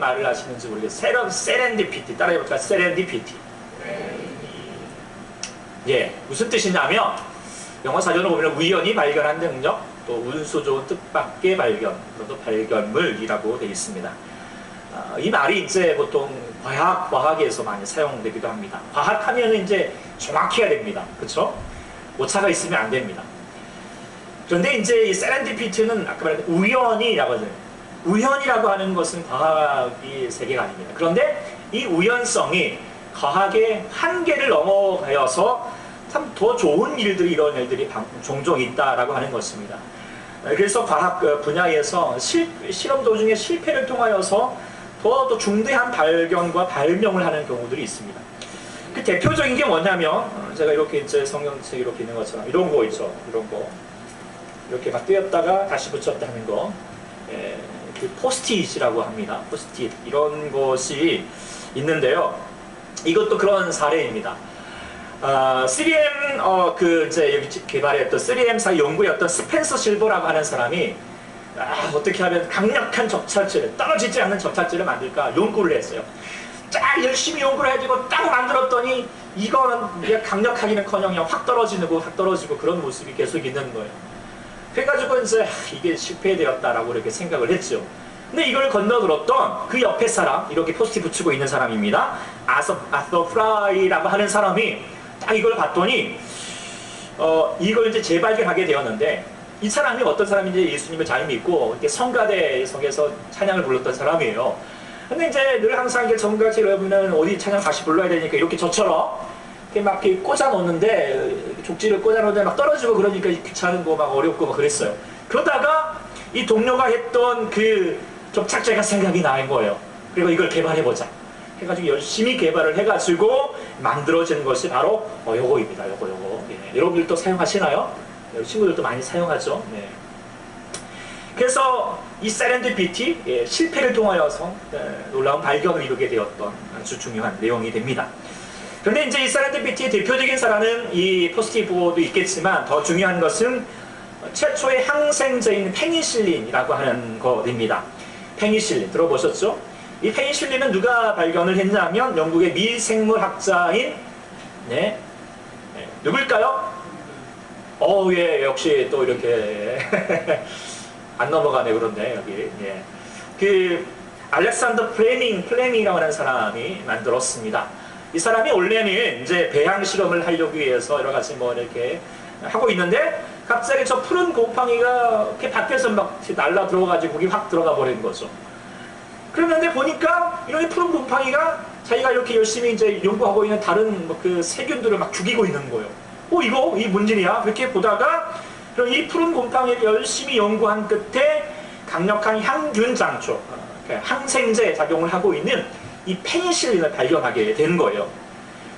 말을 아시는지 모르겠어요. 세렌디피티. 따라해볼까요? 세렌디피티. 예, 무슨 뜻이냐면 영어 사전을 보면 우연히 발견한 능력, 또 운수 좋은 뜻밖의 발견, 또 발견물이라고 되어 있습니다. 이 말이 이제 보통 과학에서 많이 사용되기도 합니다. 과학하면 이제 정확해야 됩니다. 그렇죠? 오차가 있으면 안 됩니다. 그런데 이제 이 세렌디피티는 아까 말한 우연이라고 하잖아요. 우연이라고 하는 것은 과학의 세계가 아닙니다. 그런데 이 우연성이 과학의 한계를 넘어가서 참 더 좋은 일들이, 이런 일들이 종종 있다라고 하는 것입니다. 그래서 과학 분야에서 실험 도중에 실패를 통하여서 더 중대한 발견과 발명을 하는 경우들이 있습니다. 그 대표적인 게 뭐냐면 제가 이렇게 이제 성경책에 이렇게 있는 것처럼 이런 거 있죠. 이런 거 이렇게 막 떼었다가 다시 붙였다 하는 거, 그 포스트잇이라고 합니다. 포스트잇 이런 것이 있는데요. 이것도 그런 사례입니다. 3M 그 이제 여기 개발했던 3M사 연구였던 스펜서 실버라고 하는 사람이 어떻게 하면 강력한 접착제를, 떨어지지 않는 접착제를 만들까 연구를 했어요. 쫙 열심히 연구를 해가지고 딱 만들었더니 이거는 강력하기는커녕 확 떨어지고 그런 모습이 계속 있는 거예요. 그래가지고 이제 이게 실패되었다라고 이렇게 생각을 했죠. 근데 이걸 건너들었던 그 옆에 사람, 이렇게 포스트 붙이고 있는 사람입니다. 아서 프라이라고 하는 사람이 딱 이걸 봤더니 이걸 이제 재발견하게 되었는데, 이 사람이 어떤 사람인지 예수님을 잘 믿고 이렇게 성가대성에서 찬양을 불렀던 사람이에요. 근데 이제 늘 항상 이게 성가대 여러분은 어디 찬양 다시 불러야 되니까 이렇게 저처럼 이렇게 막 이렇게 꽂아 놓는데, 족지를 꽂아 놓는데 막 떨어지고 그러니까 귀찮고 막 어렵고 막 그랬어요. 그러다가 이 동료가 했던 그 접착제가 생각이 나는 거예요. 그리고 이걸 개발해보자 해가지고 열심히 개발을 해가지고 만들어진 것이 바로 요거입니다. 요거. 예. 여러분들도 사용하시나요? 친구들도 많이 사용하죠. 네. 그래서 이 세렌디피티, 실패를 통하여서 놀라운 발견을 이루게 되었던 아주 중요한 내용이 됩니다. 그런데 이제 이 세렌디피티의 대표적인 사례는 이 포스티브도 있겠지만, 더 중요한 것은 최초의 항생제인 페니실린이라고 하는 것입니다. 페니실린 들어보셨죠? 이 페니실린은 누가 발견을 했냐면 영국의 미생물학자인 누굴까요? 예, 역시 또 이렇게 안 넘어가네. 그런데 여기 그 알렉산더 플레밍이라고 하는 사람이 만들었습니다. 이 사람이 원래는 이제 배양 실험을 하려고 위해서 여러 가지 뭐 이렇게 하고 있는데, 갑자기 저 푸른 곰팡이가 이렇게 밖에서 막 날라 들어가지고 거기 확 들어가 버린 거죠. 그런데 보니까 이런 푸른 곰팡이가 자기가 이렇게 열심히 이제 연구하고 있는 다른 그 세균들을 막 죽이고 있는 거예요. 이 뭔일이야? 그렇게 보다가 이 푸른 곰팡이를 열심히 연구한 끝에 강력한 향균 장초, 항생제 작용을 하고 있는 이 페니실린을 발견하게 된 거예요.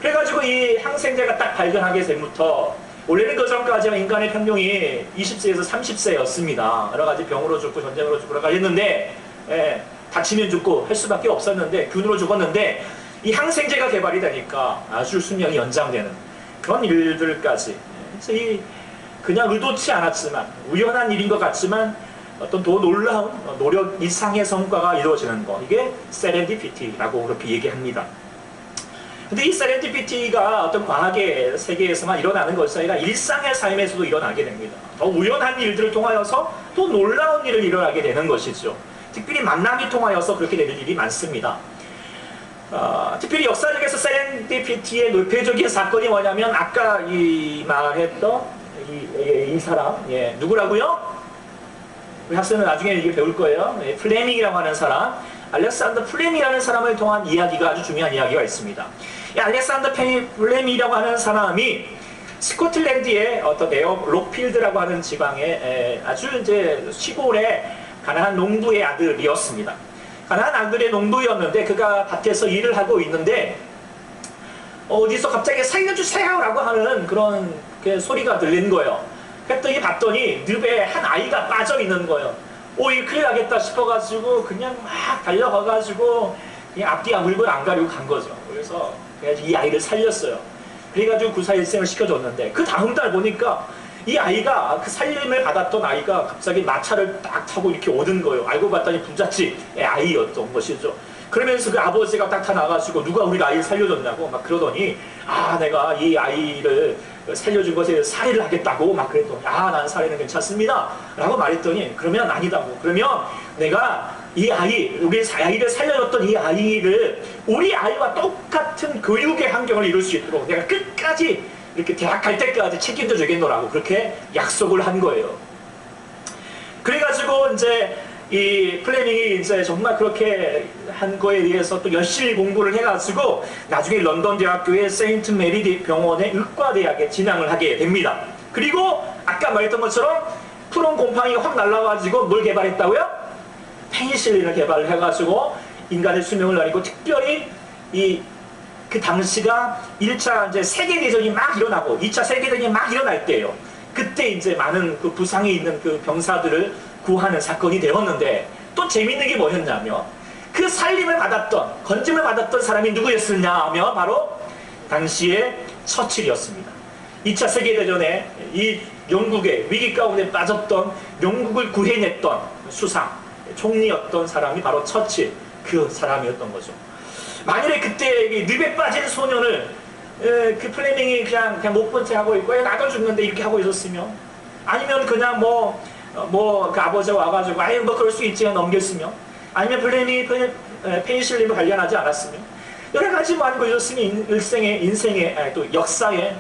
그래가지고 이 항생제가 딱 발견하게 된부터, 원래는 그 전까지는 인간의 평균이 20세에서 30세였습니다. 여러 가지 병으로 죽고 전쟁으로 죽고 그러가 했는데, 다치면 죽고 할 수밖에 없었는데, 균으로 죽었는데, 이 항생제가 개발이 되니까 아주 수명이 연장되는 그런 일들까지, 그래서 그냥 의도치 않았지만 우연한 일인 것 같지만 어떤 더 놀라운 노력 이상의 성과가 이루어지는 것, 이게 세렌디피티라고 그렇게 얘기합니다. 근데 이 세렌디피티가 어떤 과학의 세계에서만 일어나는 것이 아니라 일상의 삶에서도 일어나게 됩니다. 더 우연한 일들을 통하여서 또 놀라운 일을 일어나게 되는 것이죠. 특별히 만남이 통하여서 그렇게 되는 일이 많습니다. 특별히 역사적에서 세렌디피티의 대표적인 사건이 뭐냐면, 아까 이 말했던 이 사람, 누구라고요? 우리 학생은 나중에 이게 배울 거예요. 플레밍이라고 하는 사람, 알렉산더 플레밍이라는 사람을 통한 이야기가, 아주 중요한 이야기가 있습니다. 이 알렉산더 플레밍이라고 하는 사람이 스코틀랜드의 어떤 록필드라고 하는 지방의 아주 이제 시골의 가난한 농부의 아들이었습니다. 가난한 아들의 농부였는데, 그가 밭에서 일을 하고 있는데 어디서 갑자기 살려주세요 라고 하는 그런 소리가 들린 거예요. 그랬더니 봤더니 늪에 한 아이가 빠져 있는 거예요. 이 큰일 나겠다 싶어가지고 그냥 막 달려가가지고 그냥 앞뒤 아물고 안 가리고 간 거죠. 그래서 이 아이를 살렸어요. 그래가지고 구사일생을 시켜줬는데, 그 다음 달 보니까 이 아이가, 그 살림을 받았던 아이가 갑자기 마차를 딱 타고 이렇게 오는 거예요. 알고 봤더니 부잣집의 아이였던 것이죠. 그러면서 그 아버지가 딱 나가지고 누가 우리 아이를 살려줬냐고 막 그러더니 내가 이 아이를 살려준 것에 살해를 하겠다고 막 그랬더니 난 살해는 괜찮습니다 라고 말했더니 그러면 아니다고, 그러면 내가 이 아이, 우리 아이를 살려줬던 이 아이를 우리 아이와 똑같은 교육의 환경을 이룰 수 있도록 내가 끝까지 이렇게 대학 갈 때까지 책임져 주겠노라고 그렇게 약속을 한 거예요. 그래가지고 이제 이 플레밍이 이제 정말 그렇게 한 거에 의해서 또 열심히 공부를 해가지고 나중에 런던 대학교의 세인트 메리 병원의 의과대학에 진학을 하게 됩니다. 그리고 아까 말했던 것처럼 푸른 곰팡이가 확 날라가지고 뭘 개발했다고요? 페니실린을 개발을 해가지고 인간의 수명을 날리고, 특별히 그 당시가 1차 이제 세계대전이 막 일어나고 2차 세계대전이 막 일어날 때예요. 그때 이제 많은 그 부상이 있는 그 병사들을 구하는 사건이 되었는데, 또 재밌는 게 뭐였냐면 그 살림을 받았던, 건짐을 받았던 사람이 누구였느냐 하면 바로 당시에 처칠이었습니다. 2차 세계대전에 이 영국의 위기 가운데 빠졌던 영국을 구해냈던 수상, 총리였던 사람이 바로 처칠, 그 사람이었던 거죠. 만일에 그때 늪에 빠진 소년을 그 플레밍이 그냥 못 본 채 하고 있고 나도 죽는데 이렇게 하고 있었으면, 아니면 그냥 그 아버지가 와가지고 뭐 그럴 수 있지 넘겼으면, 아니면 플레밍이 페니실린을 관련하지 않았으면, 여러 가지 많은 거 있었으면 인생의 또 역사에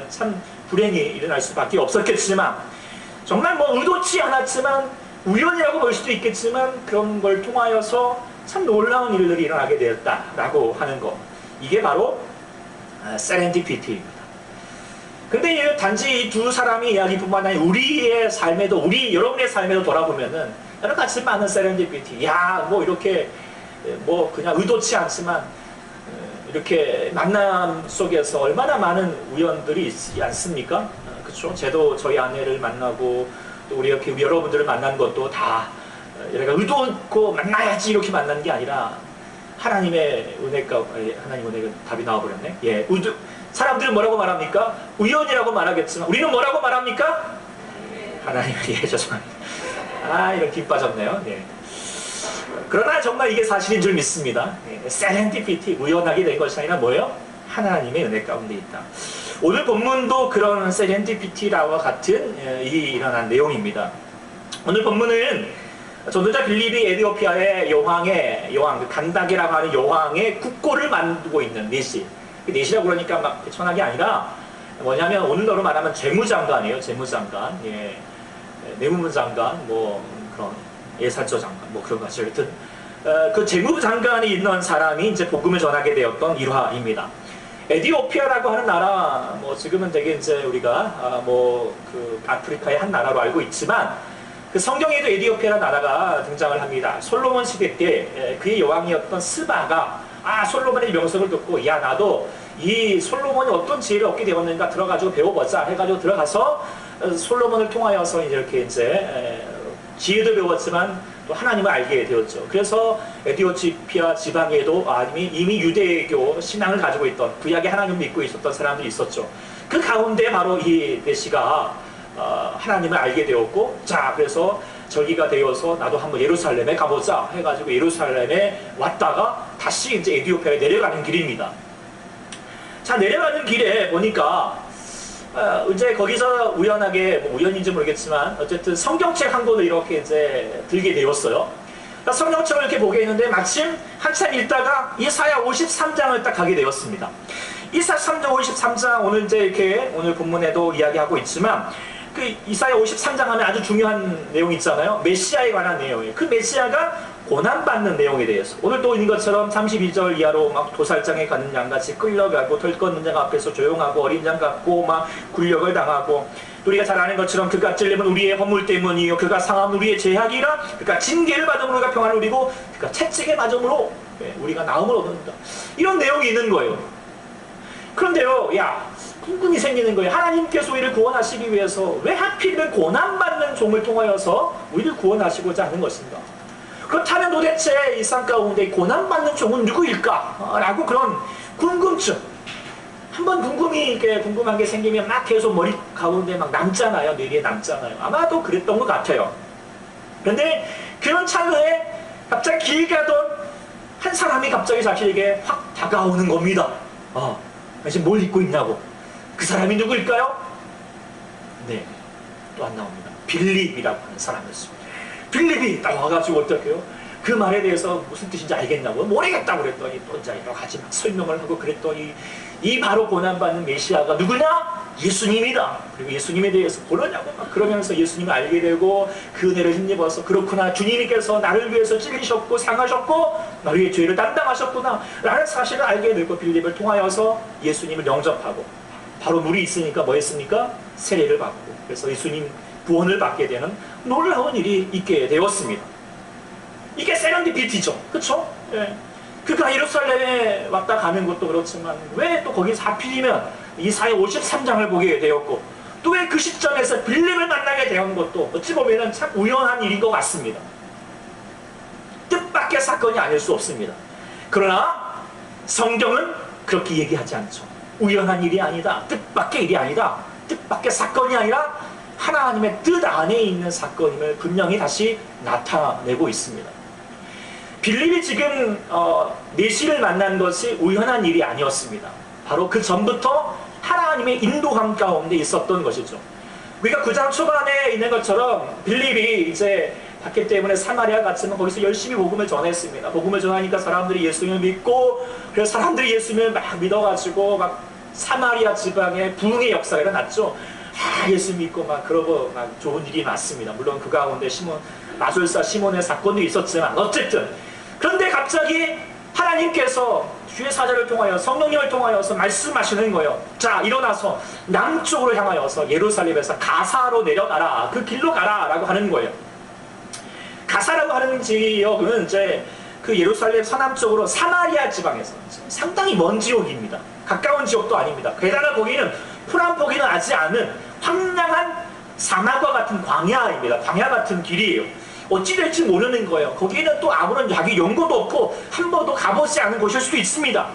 참 불행이 일어날 수밖에 없었겠지만, 정말 의도치 않았지만 우연이라고 볼 수도 있겠지만 그런 걸 통하여서 참 놀라운 일들이 일어나게 되었다라고 하는 것, 이게 바로 세렌디피티입니다. 근데 단지 이 두 사람의 이야기뿐만 아니라 우리의 삶에도, 여러분의 삶에도 돌아보면은 여러 가지 많은 세렌디피티, 이렇게 그냥 의도치 않지만 이렇게 만남 속에서 얼마나 많은 우연들이 있지 않습니까? 그렇죠? 저희 아내를 만나고 또 우리 이렇게 여러분들을 만난 것도 다 의도고 만나야지 이렇게 만난 게 아니라 하나님의 은혜가, 하나님의 은혜가 답이 나와버렸네. 사람들은 뭐라고 말합니까? 우연이라고 말하겠지만 우리는 뭐라고 말합니까? 하나님의 죄송합니다. 이런 김 빠졌네요. 그러나 정말 이게 사실인 줄 믿습니다. 세렌디피티, 우연하게 된 것이 아니라 뭐예요? 하나님의 은혜 가운데 있다. 오늘 본문도 그런 세렌디피티라와 같은 일어난 내용입니다. 오늘 본문은 전도자 빌립이 에디오피아의 여왕, 그 간다게라고 하는 여왕의 국고를 만들고 있는 내시. 내시라고 그러니까 막 편하게 아니라 뭐냐면 오늘날로 말하면 재무장관이에요. 재무장관, 내무부 장관, 그런 예산처 장관, 그런 것이 하여튼 그 재무부 장관이 있는 사람이 이제 복음을 전하게 되었던 일화입니다. 에디오피아라고 하는 나라, 지금은 되게 이제 우리가 그 아프리카의 한 나라로 알고 있지만, 그 성경에도 에디오피아라는 나라가 등장을 합니다. 솔로몬 시대 때 그의 여왕이었던 스바가 솔로몬의 명성을 듣고 나도 이 솔로몬이 어떤 지혜를 얻게 되었는가 들어가지고 배워보자 해가지고 들어가서 솔로몬을 통하여서 이렇게 이제 지혜도 배웠지만 또 하나님을 알게 되었죠. 그래서 에디오피아 지방에도 이미 유대교 신앙을 가지고 있던, 구약의 하나님을 믿고 있었던 사람들이 있었죠. 그 가운데 바로 이 내시가 하나님을 알게 되었고, 그래서 절기가 되어서 나도 한번 예루살렘에 가보자 해가지고 예루살렘에 왔다가 다시 이제 에디오피아에 내려가는 길입니다. 내려가는 길에 보니까 이제 거기서 우연하게, 우연인지 모르겠지만 어쨌든 성경책 한 권을 이렇게 이제 들게 되었어요. 성경책을 이렇게 보게 했는데 마침 한참 읽다가 이사야 53장을 딱 가게 되었습니다. 이사야 53장 오늘 이제 이렇게 오늘 본문에도 이야기하고 있지만, 그 이사야 53장 하면 아주 중요한 내용이 있잖아요. 메시아에 관한 내용이에요. 그 메시아가 고난받는 내용에 대해서, 오늘 또 있는 것처럼 32절 이하로 막 도살장에 가는 양같이 끌려가고 털 끊는 양 앞에서 조용하고 어린 양 같고 막 굴력을 당하고, 우리가 잘 아는 것처럼 그가 찔림은 우리의 허물 때문이요 그가 상함은 우리의 죄악이라, 그가 징계를 받음으로 우리가 평안을 누리고 그가 채찍에 맞음으로 우리가 나음을 얻는다. 이런 내용이 있는 거예요. 그런데요, 궁금이 생기는 거예요. 하나님께서 우리를 구원하시기 위해서 왜 하필이면 고난받는 종을 통하여서 우리를 구원하시고자 하는 것인가? 그렇다면 도대체 이 삶 가운데 고난받는 종은 누구일까? 라고 그런 궁금증, 한번 궁금한 게 생기면 막 계속 머리 가운데 막 남잖아요. 뇌리에 남잖아요. 아마도 그랬던 것 같아요. 그런데 그런 찰나에 갑자기 길 가던 한 사람이 갑자기 자신에게 확 다가오는 겁니다. 지금 뭘 입고 있냐고. 그 사람이 누구일까요? 네, 또 안 나옵니다. 빌립이라고 하는 사람이었습니다. 빌립이 딱 와가지고 어떡해요? 그 말에 대해서 무슨 뜻인지 알겠냐고 모르겠다고 그랬더니 또 이제 여러 가지 막 설명을 하고 그랬더니 이 바로 고난받는 메시아가 누구냐? 예수님이다. 그리고 예수님에 대해서 모르냐고 막 그러면서 예수님을 알게 되고 그 은혜를 힘입어서 그렇구나, 주님께서 나를 위해서 찔리셨고 상하셨고 나를 위해 죄를 담당하셨구나 라는 사실을 알게 되고 빌립을 통하여서 예수님을 영접하고 바로 물이 있으니까 뭐 했습니까? 세례를 받고 그래서 예수님 구원을 받게 되는 놀라운 일이 있게 되었습니다. 이게 세렌디피티죠. 그쵸? 예. 그가 예루살렘에 왔다 가는 것도 그렇지만 왜 또 거기서 하필이면 이사야 53장을 보게 되었고 또 왜 그 시점에서 빌립을 만나게 된 것도 어찌 보면 참 우연한 일인 것 같습니다. 뜻밖의 사건이 아닐 수 없습니다. 그러나 성경은 그렇게 얘기하지 않죠. 우연한 일이 아니다. 뜻밖의 일이 아니다. 뜻밖의 사건이 아니라 하나님의 뜻 안에 있는 사건임을 분명히 다시 나타내고 있습니다. 빌립이 지금 메시를 만난 것이 우연한 일이 아니었습니다. 바로 그 전부터 하나님의 인도함 가운데 있었던 것이죠. 우리가 9장 초반에 있는 것처럼 빌립이 이제 받기 때문에 사마리아 갔지만 거기서 열심히 복음을 전했습니다. 복음을 전하니까 사람들이 예수님을 믿고 그래서 사람들이 예수님을 막 믿어가지고 막 사마리아 지방에 부흥의 역사가 일어났죠. 예수 믿고 막 그러고 막 좋은 일이 났습니다. 물론 그 가운데 마술사 시몬의 사건도 있었지만 어쨌든 그런데 갑자기 하나님께서 주의 사자를 통하여 성령님을 통하여서 말씀하시는 거예요. 자, 일어나서 남쪽으로 향하여서 예루살렘에서 가사로 내려가라. 그 길로 가라 라고 하는 거예요. 가사라고 하는 지역은 이제 그 예루살렘 서남쪽으로 사마리아 지방에서 상당히 먼 지역입니다. 가까운 지역도 아닙니다. 게다가 거기는 풀한포기는 나지 않은 황량한 사막과 같은 광야입니다. 광야 같은 길이에요. 어찌 될지 모르는 거예요. 거기는 또 아무런 자기 연고도 없고 한 번도 가보지 않은 곳일 수도 있습니다.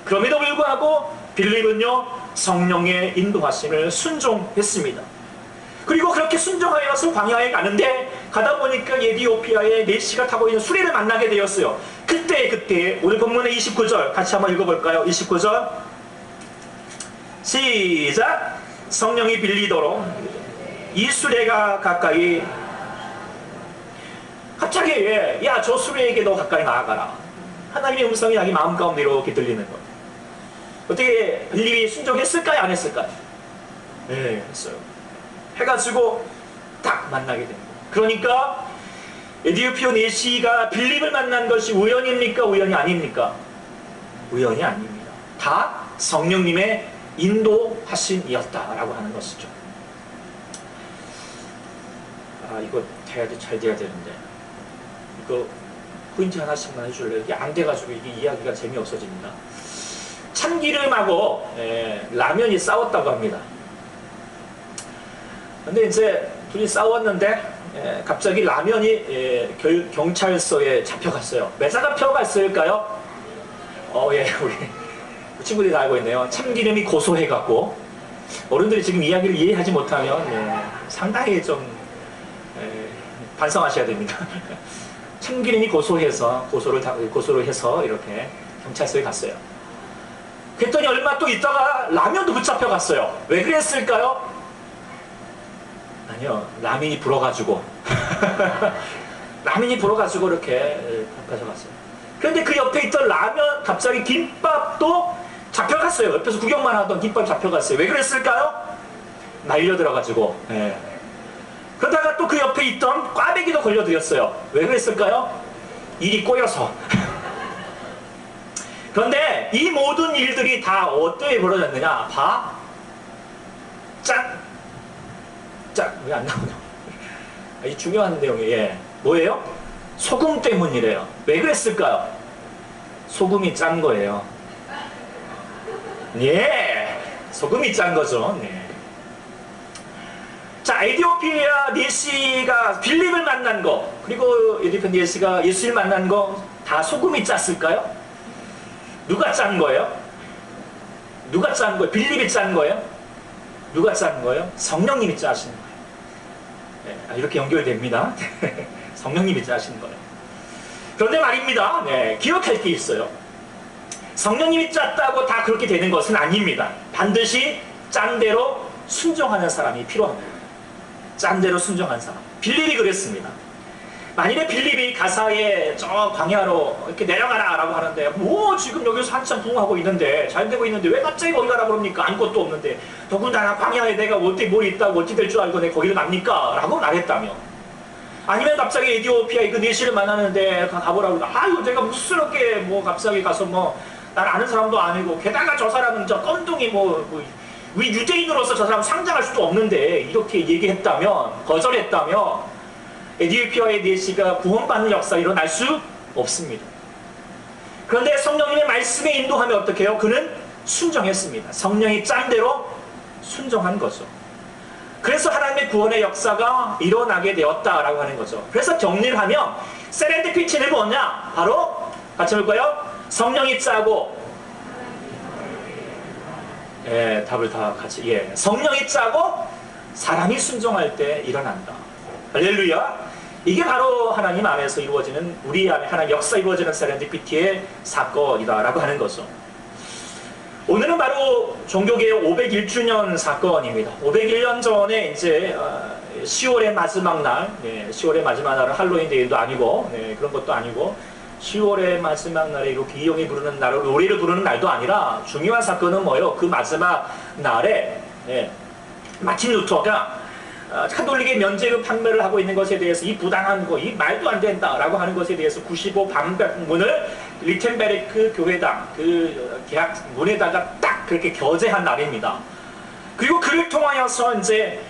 그럼에도 불구하고 빌립은요 성령의 인도하심을 순종했습니다. 그리고 그렇게 순종하여서 광야에 가는데 가다 보니까 에티오피아의 메시가 타고 있는 수레를 만나게 되었어요. 그때 오늘 본문의 29절 같이 한번 읽어볼까요? 29절 시작. 성령이 빌리도록 이 수레가 가까이 갑자기 야 저 수레에게 너 가까이 나아가라. 하나님의 음성이 자기 마음 가운데 이렇게 들리는 거예요. 어떻게 빌립이 순종했을까요? 안 했을까요? 네, 했어요. 해가지고 딱 만나게 됩니다. 그러니까 에티오피아 내시가 빌립을 만난 것이 우연입니까? 우연이 아닙니까? 우연이 아닙니다. 다 성령님의 인도하심이었다라고 하는 것이죠. 이거 잘 돼야 되는데 이거 포인트 하나씩만 해줄래요? 이게 안 돼가지고 이게 이야기가 재미없어집니다. 참기름하고 라면이 싸웠다고 합니다. 근데 이제 둘이 싸웠는데 갑자기 라면이 경찰서에 잡혀갔어요. 왜 잡혀갔을까요? 예, 우리 친구들이 다 알고 있네요. 참기름이 고소해갖고 어른들이 지금 이야기를 이해하지 못하면 상당히 좀 반성하셔야 됩니다. 참기름이 고소를 해서 이렇게 경찰서에 갔어요. 그랬더니 얼마 또 있다가 라면도 붙잡혀갔어요. 왜 그랬을까요? 아니요, 라면이 불어가지고 이렇게 가져갔어요. 그런데 그 옆에 있던 라면 갑자기 김밥도 잡혀갔어요. 옆에서 구경만 하던 김밥 잡혀갔어요. 왜 그랬을까요? 말려들어가지고. 그러다가 또 그 옆에 있던 꽈배기도 걸려들었어요. 왜 그랬을까요? 일이 꼬여서. 그런데 이 모든 일들이 다 어떻게 벌어졌느냐? 왜 안 나오냐? 이 중요한 내용이에요. 뭐예요? 소금 때문이래요. 왜 그랬을까요? 소금이 짠 거예요. 소금이 짠 거죠. 자, 에티오피아 내시가 빌립을 만난 거, 그리고 에티오피아 내시가 예수를 만난 거 다 소금이 짰을까요? 누가 짠 거예요? 누가 짠 거예요? 빌립이 짠 거예요? 누가 짠 거예요? 성령님이 짜신 거예요. 이렇게 연결됩니다. 성령님이 짜신 거예요. 그런데 말입니다. 네, 기억할 게 있어요. 성령님이 짰다고 다 그렇게 되는 것은 아닙니다. 반드시 짠 대로 순종하는 사람이 필요합니다. 짠 대로 순종한 사람. 빌립이 그랬습니다. 만일에 빌립이 가사에 저 광야로 이렇게 내려가라 라고 하는데 뭐 지금 여기서 한참 부흥하고 있는데 잘 되고 있는데 왜 갑자기 거기 가라 그럽니까? 아무것도 없는데 더군다나 광야에 내가 어떻게 뭘 있다고 어찌 될 줄 알고 내가 거기를 갑니까? 라고 말했다며. 아니면 갑자기 에티오피아의 그 내시를 만나는데 가보라고 아유 내가 무스럽게 뭐 갑자기 가서 뭐 날 아는 사람도 아니고 게다가 저 사람은 저 껌둥이 우리 유대인으로서 저 사람 상장할 수도 없는데 이렇게 얘기했다면 거절했다면 에티오피아의 내시가 구원받는 역사가 일어날 수 없습니다. 그런데 성령님의 말씀에 인도하면 어떻게 해요? 그는 순종했습니다. 성령이 짠 대로 순종한 거죠. 그래서 하나님의 구원의 역사가 일어나게 되었다라고 하는 거죠. 그래서 정리를 하면 세렌디피티는 뭐냐? 바로 같이 볼까요? 성령이 짜고 답을 다 같이 성령이 짜고 사람이 순종할 때 일어난다. 할렐루야. 이게 바로 하나님 안에서 이루어지는 우리 안에 하나님 역사 이루어지는 세렌디피티의 사건이다라고 하는 거죠. 오늘은 바로 종교개혁 501주년 사건입니다. 501년 전에 이제 10월의 마지막 날, 10월의 마지막 날은 할로윈 데이도 아니고 그런 것도 아니고 10월의 마지막 날에 이렇게 이용이 부르는 날, 노래를 부르는 날도 아니라 중요한 사건은 뭐예요? 그 마지막 날에 마틴 루터가 카톨릭의 면죄부 판매를 하고 있는 것에 대해서 이 부당한 거, 이 말도 안 된다라고 하는 것에 대해서 95 반박문을 리텐베르크 교회당 그 계약문에다가 딱 그렇게 겨제한 날입니다. 그리고 그를 통하여서 이제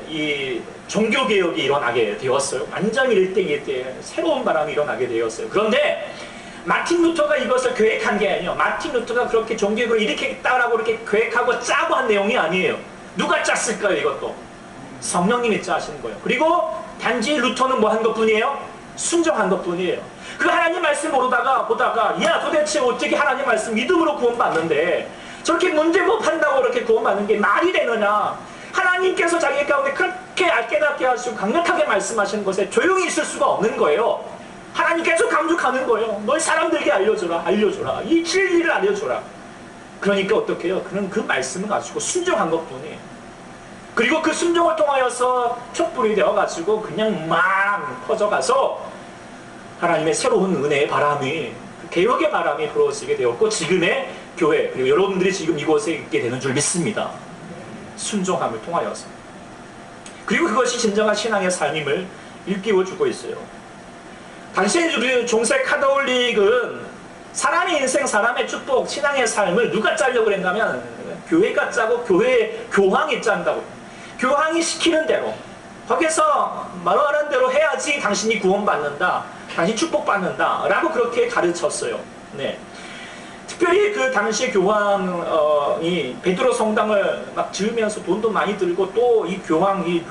이 종교개혁이 일어나게 되었어요. 완전히 일대기에 새로운 바람이 일어나게 되었어요. 그런데 마틴 루터가 이것을 계획한 게 아니에요. 마틴 루터가 그렇게 종교개혁을 일으켰다라고 이렇게 계획하고 짜고 한 내용이 아니에요. 누가 짰을까요? 이것도 성령님이 짜신 거예요. 그리고 단지 루터는 뭐 한 것뿐이에요? 순종한 것뿐이에요. 그 하나님 말씀 보다가 야 도대체 어떻게 하나님 말씀 믿음으로 구원받는데 저렇게 문제법한다고 그렇게 구원받는 게 말이 되느냐. 하나님께서 자기 가운데 그렇게 깨닫게 하시고 강력하게 말씀하시는 것에 조용히 있을 수가 없는 거예요. 하나님 계속 강조하는 거예요. 널 사람들에게 알려줘라. 이 진리를 알려줘라. 그러니까 어떻게 해요? 그는 그 말씀을 가지고 순종한 것뿐이에요. 그리고 그 순종을 통하여서 촛불이 되어가지고 그냥 막 퍼져가서 하나님의 새로운 은혜의 바람이, 개혁의 바람이 불어지게 되었고 지금의 교회, 그리고 여러분들이 지금 이곳에 있게 되는 줄 믿습니다. 순종함을 통하여서. 그리고 그것이 진정한 신앙의 삶임을 일깨워주고 있어요. 당시 우리 종세 카톨릭은 사람의 인생, 사람의 축복, 신앙의 삶을 누가 짜려고 그랬냐면 교회가 짜고 교황이 짠다고. 교황이 시키는 대로 거기서 말하는 대로 해야지 당신이 구원받는다, 당신 축복받는다 라고 그렇게 가르쳤어요. 특별히 그 당시 교황이 베드로 성당을 막 지으면서 돈도 많이 들고 또 이 교황이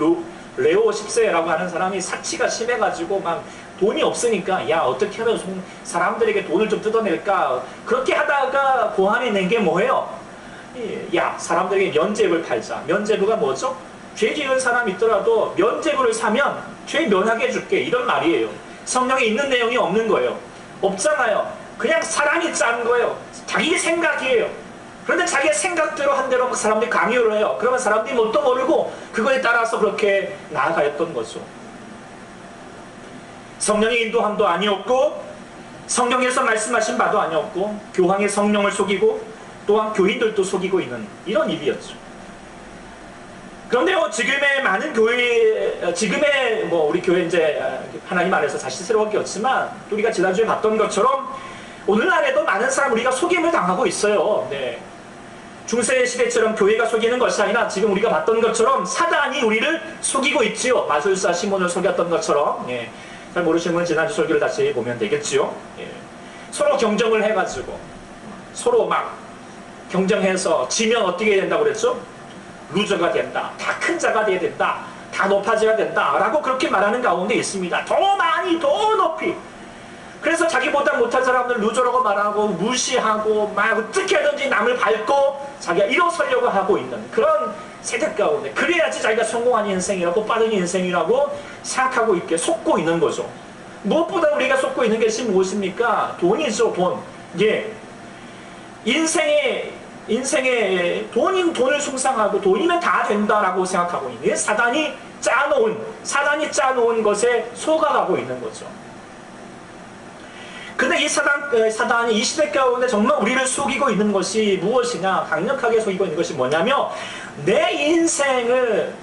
레오 10세라고 하는 사람이 사치가 심해가지고 막 돈이 없으니까 야 어떻게 하면 사람들에게 돈을 좀 뜯어낼까 그렇게 하다가 고안해 낸 게 뭐예요? 야 사람들에게 면죄부를 팔자. 면죄부가 뭐죠? 죄 지은 사람 있더라도 면죄부를 사면 죄 면하게 해줄게 이런 말이에요. 성경에 있는 내용이 없는 거예요. 없잖아요. 그냥 사람이 짠 거예요. 자기 생각이에요. 그런데 자기 생각대로 한 대로 사람들이 강요를 해요. 그러면 사람들이 뭣도 모르고 그거에 따라서 그렇게 나아가였던 거죠. 성령의 인도함도 아니었고 성경에서 말씀하신 바도 아니었고 교황의 성령을 속이고 또한 교인들도 속이고 있는 이런 일이었죠. 그런데 지금의 많은 교회, 지금의 우리 교회 이제 하나님 안에서 다시 새로웠게 없지만 우리가 지난주에 봤던 것처럼 오늘날에도 많은 사람 우리가 속임을 당하고 있어요. 중세 시대처럼 교회가 속이는 것이 아니라 지금 우리가 봤던 것처럼 사단이 우리를 속이고 있지요. 마술사 시몬을 속였던 것처럼. 잘 모르시는 분은 지난주 설교를 다시 보면 되겠지요. 서로 경쟁을 해가지고 서로 막 경쟁해서 지면 어떻게 된다고 그랬죠? 루저가 된다. 다 큰 자가 돼야 된다. 다 높아져야 된다. 라고 그렇게 말하는 가운데 있습니다. 더 많이, 더 높이. 그래서 자기보다 못한 사람들 루저라고 말하고 무시하고 막 어떻게 하든지 남을 밟고 자기가 일어서려고 하고 있는 그런 세대 가운데 그래야지 자기가 성공한 인생이라고 빠른 인생이라고 생각하고 있게 속고 있는 거죠. 무엇보다 우리가 쏟고 있는 것이 무엇입니까? 돈이죠, 돈. 예. 인생에 돈을 숭상하고 돈이면 다 된다라고 생각하고 있는 사단이 짜놓은 것에 속아가고 있는 거죠. 근데 이 사단이 이 시대 가운데 정말 우리를 속이고 있는 것이 무엇이냐? 강력하게 속이고 있는 것이 뭐냐면, 내 인생을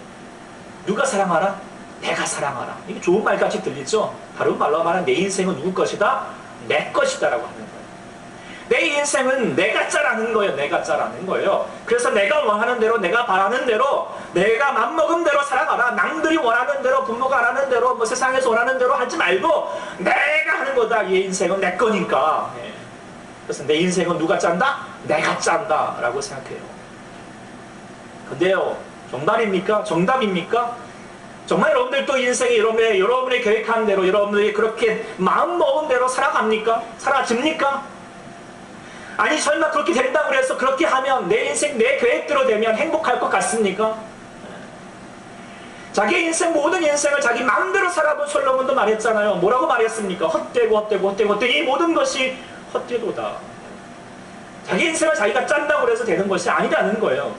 누가 사랑하라? 내가 사랑하라. 이게 좋은 말같이 들리죠? 바로 말로 말하면 내 인생은 누구 것이다? 내 것이다 라고 하는 거예요. 내 인생은 내가 짜라는 거예요. 내가 짜라는 거예요. 그래서 내가 원하는 대로, 내가 바라는 대로, 내가 맘먹은 대로 살아가라. 남들이 원하는 대로, 부모가 원하는 대로, 뭐 세상에서 원하는 대로 하지 말고 내가 하는 거다. 이 인생은 내 거니까. 예. 그래서 내 인생은 누가 짠다? 내가 짠다 라고 생각해요. 근데요, 정답입니까? 정답입니까? 정말 여러분들도 인생이 여러분이 계획한 대로, 여러분들이 그렇게 마음먹은 대로 살아갑니까? 사라집니까? 아니, 설마 그렇게 된다고 해서 그렇게 하면 내 인생 내 계획대로 되면 행복할 것 같습니까? 자기 인생, 모든 인생을 자기 마음대로 살아본 솔로몬도 말했잖아요. 뭐라고 말했습니까? 헛되고 이 모든 것이 헛되도다. 자기 인생을 자기가 짠다고 해서 되는 것이 아니라는 거예요.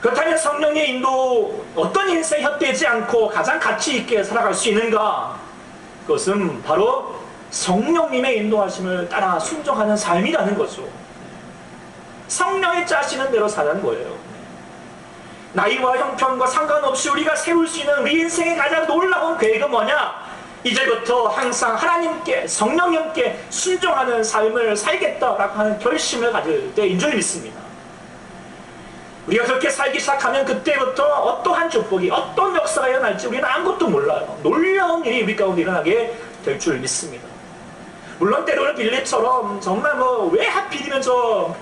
그렇다면 성령의 인도, 어떤 인생이 헛되지 않고 가장 가치 있게 살아갈 수 있는가? 그것은 바로 성령님의 인도하심을 따라 순종하는 삶이라는 거죠. 성령이 짜시는 대로 사는 거예요. 나이와 형편과 상관없이 우리가 세울 수 있는 우리 인생의 가장 놀라운 계획은 뭐냐? 이제부터 항상 하나님께, 성령님께 순종하는 삶을 살겠다라고 하는 결심을 가질 때인 줄 믿습니다. 우리가 그렇게 살기 시작하면 그때부터 어떠한 축복이, 어떤 역사가 일어날지 우리는 아무것도 몰라요. 놀라운 일이 우리 가운데 일어나게 될 줄 믿습니다. 물론 때로는 빌립처럼 정말 왜 하필이면 저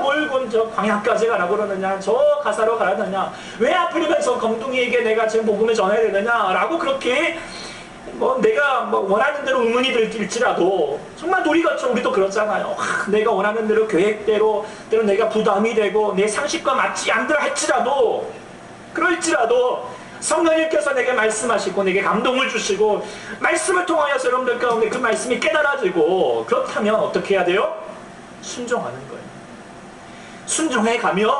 멀군 저 광야까지 가라고 그러느냐, 저 가사로 가라느냐, 왜 하필이면 저 검둥이에게 내가 지금 복음을 전해야 되느냐라고 그렇게 내가 원하는 대로 의문이 들일지라도, 정말 우리도 그렇잖아요. 내가 원하는 대로 계획대로, 때로 내가 부담이 되고 내 상식과 맞지 않더라 할지라도, 그럴지라도 성령님께서 내게 말씀하시고 내게 감동을 주시고 말씀을 통하여서 여러분들 가운데 그 말씀이 깨달아지고, 그렇다면 어떻게 해야 돼요? 순종하는 거예요. 순종해 가면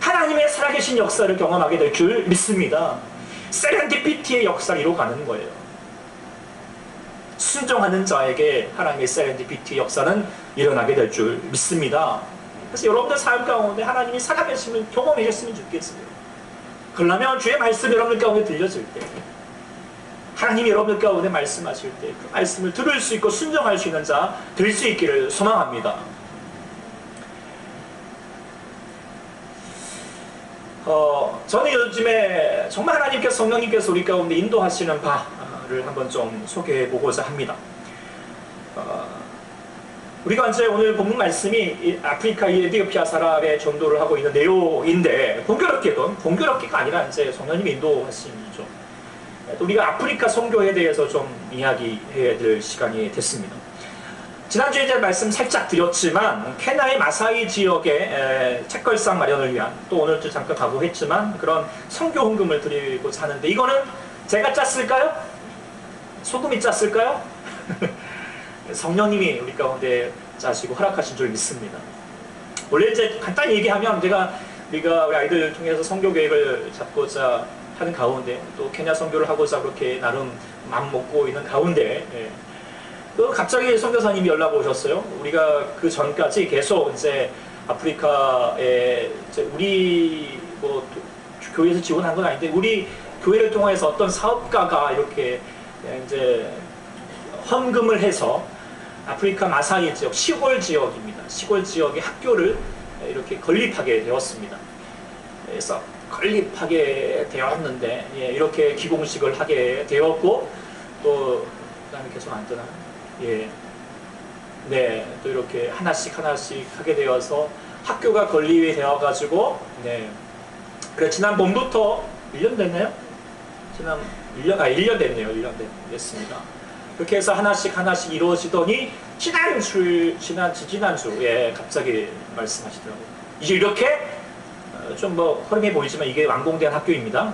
하나님의 살아계신 역사를 경험하게 될 줄 믿습니다. 세렌디피티의 역사를 이루어가는 거예요. 순종하는 자에게 하나님의 세렌디피티 역사는 일어나게 될 줄 믿습니다. 그래서 여러분들 삶 가운데 하나님이 살아계심을 경험하셨으면 좋겠어요. 그러려면 주의 말씀 여러분들 가운데 들려질 때, 하나님이 여러분들 가운데 말씀하실 때 그 말씀을 들을 수 있고 순종할 수 있는 자 될 수 있기를 소망합니다. 저는 요즘에 정말 하나님께서, 성령님께서 우리 가운데 인도하시는 바를 한번 좀 소개해 보고자 합니다. 우리가 이제 오늘 본문 말씀이 아프리카 에티오피아 사람의 전도를 하고 있는 내용인데, 공교롭게가 아니라 이제 성령님이 인도하심이죠. 우리가 아프리카 선교에 대해서 좀 이야기해야 될 시간이 됐습니다. 지난주에 이제 말씀 살짝 드렸지만, 케냐의 마사이 지역의 책걸상 마련을 위한, 또 오늘도 잠깐 가고 했지만 그런 선교 헌금을 드리고자 하는데, 이거는 제가 짰을까요? 소금이 짰을까요? 성령님이 우리 가운데 짜시고 허락하신 줄 믿습니다. 원래 이제 간단히 얘기하면 우리가 우리 아이들 통해서 선교 계획을 잡고자 하는 가운데, 또 케냐 선교를 하고자 그렇게 나름 마음 먹고 있는 가운데, 또 갑자기 선교사님이 연락 오셨어요. 우리가 그 전까지 계속 이제 아프리카에 이제 우리 교회에서 지원한 건 아닌데, 우리 교회를 통해서 어떤 사업가가 이렇게 이제 헌금을 해서 아프리카 마사이 지역, 시골 지역입니다. 시골 지역의 학교를 이렇게 건립하게 되었습니다. 그래서 건립하게 되었는데, 이렇게 기공식을 하게 되었고, 또 그다음에 계속 안 뜨나? 또 이렇게 하나씩 하게 되어서 학교가 건립이 되어가지고, 그래 지난 봄부터 1년 됐나요? 1년 됐네요. 1년 됐습니다. 그렇게 해서 하나씩 이루어지더니 지난주에 갑자기 말씀하시더라고요. 이제 이렇게 좀 허름해 보이지만 이게 완공된 학교입니다.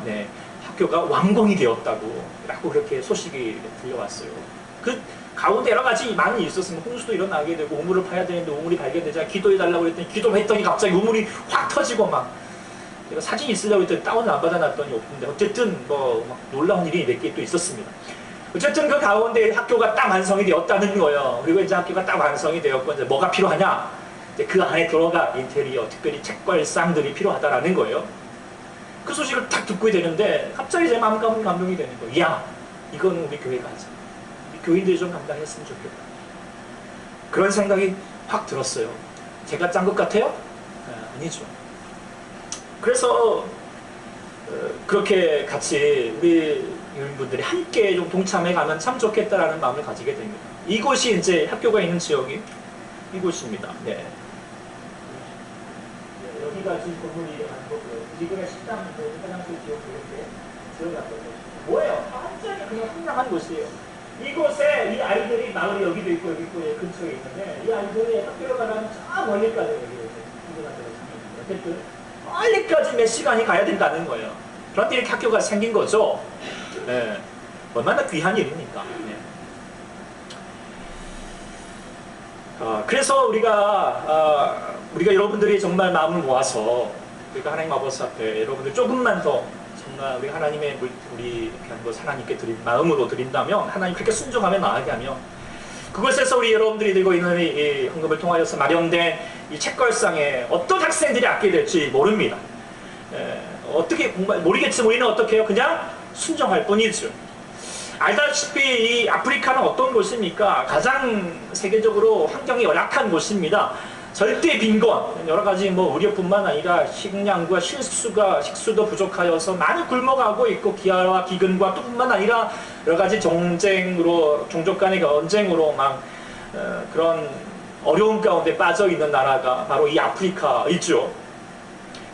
학교가 완공이 되었다고 라고 그렇게 소식이 들려왔어요. 그 가운데 여러 가지 많은 일이 있었습니다. 홍수도 일어나게 되고 우물을 파야 되는데 우물이 발견되자 기도해달라고 했더니 기도를 했더니 갑자기 우물이 확 터지고 막 제가 사진 있으려고 했더니 다운을 안 받아놨더니 없는데 어쨌든 뭐 막 놀라운 일이 몇 개 또 있었습니다. 어쨌든 그 가운데 학교가 딱 완성이 되었다는 거예요. 그리고 이제 학교가 딱 완성이 되었고 이제 뭐가 필요하냐? 이제 그 안에 들어가 인테리어, 특별히 책걸상들이 필요하다라는 거예요. 그 소식을 딱 듣고 되는데 갑자기 제 마음 가운데 감동이 되는 거예요. 야, 이건 우리 교회가 하자. 교인들이 좀 감당했으면 좋겠다. 그런 생각이 확 들었어요. 제가 짠 것 같아요? 아니죠. 그래서 그렇게 같이 우리 교인분들이 함께 좀 동참해 가면 참 좋겠다라는 마음을 가지게 됩니다. 이곳이 이제 학교가 있는 지역이 이곳입니다. 네. 여기가 지금 건물이 한 거고요. 지금의 식당, 화장실 지역 이렇게 지어놨거든요. 뭐예요? 완전히 그냥 황량한 곳이에요. 이곳에 이 아이들이 마을이 여기도 있고 여기 있고 근처에 있는데 이 아이들이 학교로 가면 저 멀리까지 여기 어쨌든 멀리까지 몇 시간이 가야 된다는 거예요. 그런데 이렇게 학교가 생긴 거죠. 네. 얼마나 귀한 일입니까? 네. 그래서 우리가 여러분들이 정말 마음을 모아서 우리가 하나님 아버지 앞에 여러분들 조금만 더 정말 우리 하나님의 우리 귀한 것 하나님께 드린 마음으로 드린다면 하나님 그렇게 순종하며 나아가게 하면 그곳에서 우리 여러분들이 들고 있는 이 헌금을 통하여서 마련된 이 책걸상에 어떤 학생들이 앉게 될지 모릅니다. 어떻게 모르겠지만 우리는 어떻게 해요? 그냥 순종할 뿐이죠. 알다시피 이 아프리카는 어떤 곳입니까? 가장 세계적으로 환경이 열악한 곳입니다. 절대 빈곤, 여러 가지 뭐 의료뿐만 아니라 식량과 식수도 부족하여서 많이 굶어가고 있고 기아와 기근과 또 뿐만 아니라 여러 가지 정쟁으로 종족 간의 전쟁으로 막 그런 어려움 가운데 빠져 있는 나라가 바로 이 아프리카이죠.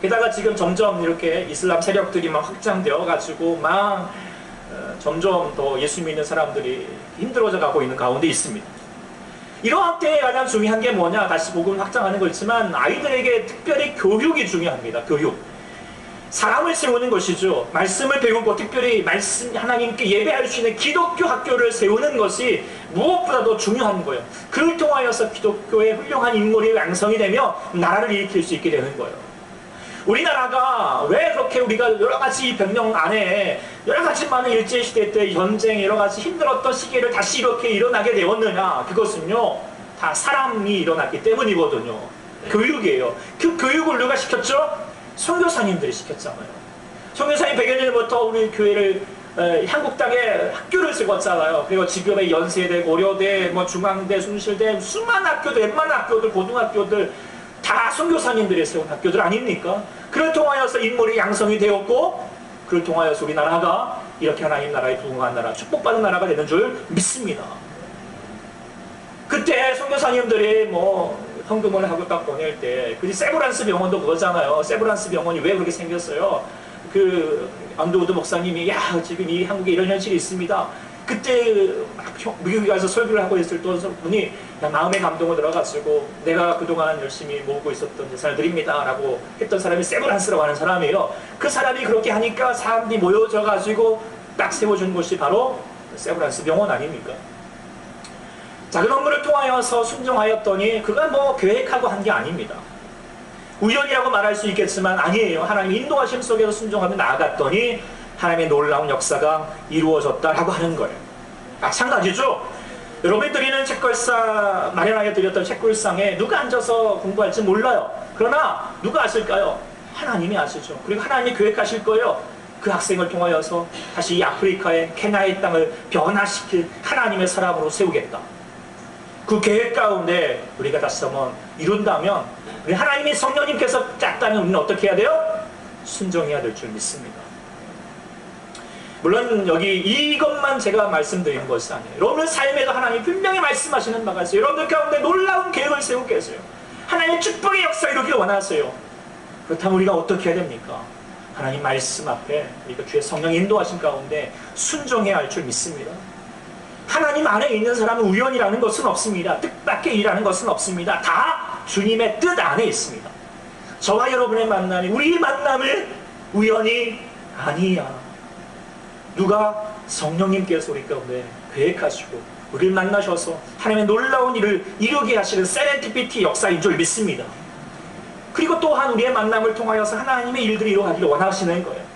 게다가 지금 점점 이렇게 이슬람 세력들이 막 확장되어 가지고 막 점점 더 예수 믿는 사람들이 힘들어져 가고 있는 가운데 있습니다. 이러한 때에 가장 중요한 게 뭐냐? 다시 복음을 확장하는 거지만 아이들에게 특별히 교육이 중요합니다. 교육. 사람을 세우는 것이죠. 말씀을 배우고 특별히 하나님께 예배할 수 있는 기독교 학교를 세우는 것이 무엇보다도 중요한 거예요. 그를 통하여서 기독교의 훌륭한 인물이 양성이 되며 나라를 일으킬 수 있게 되는 거예요. 우리나라가 왜 그렇게 우리가 여러 가지 병력 안에 여러 가지 많은 일제시대 때 전쟁 여러 가지 힘들었던 시기를 다시 이렇게 일어나게 되었느냐? 그것은요 다 사람이 일어났기 때문이거든요. 교육이에요. 그 교육을 누가 시켰죠? 선교사님들이 시켰잖아요. 선교사님 100여 년부터 우리 교회를 한국 땅에 학교를 세웠잖아요. 그리고 지금의 연세대, 고려대, 뭐 중앙대, 숭실대 수많은 학교들, 웬만한 학교들, 고등학교들 다 선교사님들이 세운 학교들 아닙니까? 그를 통하여서 인물이 양성이 되었고 그를 통하여서 우리나라가 이렇게 하나님 나라의 부흥한 나라, 축복받은 나라가 되는 줄 믿습니다. 그때 선교사님들이 뭐 헌금을 하고 딱 보낼 때 그 세브란스 병원도 그거잖아요. 세브란스 병원이 왜 그렇게 생겼어요? 그 안드우드 목사님이 야 지금 이 한국에 이런 현실이 있습니다. 그때 미국에 가서 설교를 하고 있을 때 분이 마음의 감동을 들어가지고 내가 그동안 열심히 모으고 있었던 재산을 드립니다 라고 했던 사람이 세브란스라고 하는 사람이에요. 그 사람이 그렇게 하니까 사람들이 모여져 가지고 딱 세워준 곳이 바로 세브란스 병원 아닙니까? 작은 업무를 통하여서 순종하였더니 그가 뭐 계획하고 한 게 아닙니다. 우연이라고 말할 수 있겠지만 아니에요. 하나님의 인도하심 속에서 순종하며 나아갔더니 하나님의 놀라운 역사가 이루어졌다라고 하는 거예요. 마찬가지죠. 여러분이 드리는 책걸상, 마련하여 드렸던 책걸상에 누가 앉아서 공부할지 몰라요. 그러나 누가 아실까요? 하나님이 아시죠. 그리고 하나님이 계획하실 거예요. 그 학생을 통하여서 다시 이 아프리카의 케냐의 땅을 변화시킬 하나님의 사람으로 세우겠다. 그 계획 가운데 우리가 다시 한번 이룬다면 우리 하나님의 성령님께서 짰다면 우리는 어떻게 해야 돼요? 순종해야 될 줄 믿습니다. 물론 여기 이것만 제가 말씀드리는 것이 아니에요. 여러분의 삶에도 하나님이 분명히 말씀하시는 바가 있어요. 여러분들 가운데 놀라운 계획을 세우고 계세요. 하나님의 축복의 역사 이루길 원하세요. 그렇다면 우리가 어떻게 해야 됩니까? 하나님 말씀 앞에 우리가 주의 성령 인도하신 가운데 순종해야 할 줄 믿습니다. 하나님 안에 있는 사람은 우연이라는 것은 없습니다. 뜻밖의 일이라는 것은 없습니다. 다 주님의 뜻 안에 있습니다. 저와 여러분의 만남이 우리 만남을 우연이 아니야. 누가? 성령님께서 우리 가운데 계획하시고 우리를 만나셔서 하나님의 놀라운 일을 이루게 하시는 세렌디피티 역사인 줄 믿습니다. 그리고 또한 우리의 만남을 통하여서 하나님의 일들이 이루어가기를 원하시는 거예요.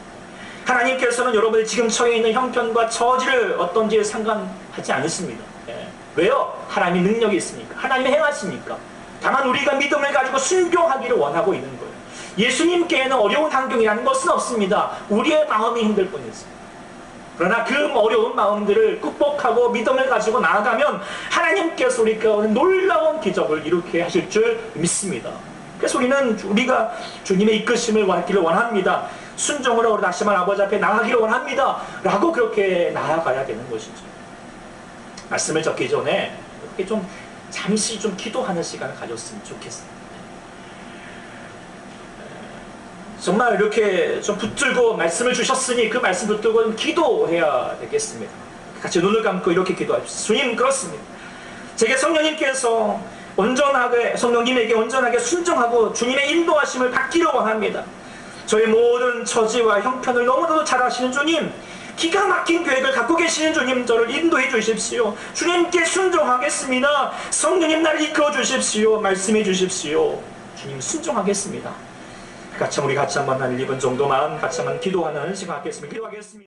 하나님께서는 여러분이 지금 처해 있는 형편과 처지를 어떤지 상관하지 않으십니다. 왜요? 하나님의 능력이 있으니까. 하나님의 행하시니까. 다만 우리가 믿음을 가지고 순종하기를 원하고 있는 거예요. 예수님께는 어려운 환경이라는 것은 없습니다. 우리의 마음이 힘들 뿐이죠. 그러나 그 어려운 마음들을 극복하고 믿음을 가지고 나아가면 하나님께서 우리 가운데 놀라운 기적을 이루게 하실 줄 믿습니다. 그래서 우리가 주님의 이끄심을 받기를 원합니다. 순종으로 우리 다시 한번 아버지 앞에 나아가기를 원합니다. 라고 그렇게 나아가야 되는 것이죠. 말씀을 적기 전에 이렇게 좀 잠시 좀 기도하는 시간을 가졌으면 좋겠습니다. 정말 이렇게 좀 붙들고 말씀을 주셨으니 그 말씀 붙들고 기도해야 되겠습니다. 같이 눈을 감고 이렇게 기도합시다. 주님, 그렇습니다. 제게 성령님께서 성령님에게 온전하게 순종하고 주님의 인도하심을 받기를 원합니다. 저의 모든 처지와 형편을 너무나도 잘 아시는 주님, 기가 막힌 계획을 갖고 계시는 주님, 저를 인도해 주십시오. 주님께 순종하겠습니다. 성령님 나를 이끌어 주십시오. 말씀해 주십시오. 주님 순종하겠습니다. 우리 같이 한번 한 1, 2분 정도만 같이 한번 기도하는 시간 갖겠습니다. 기도하겠습니다.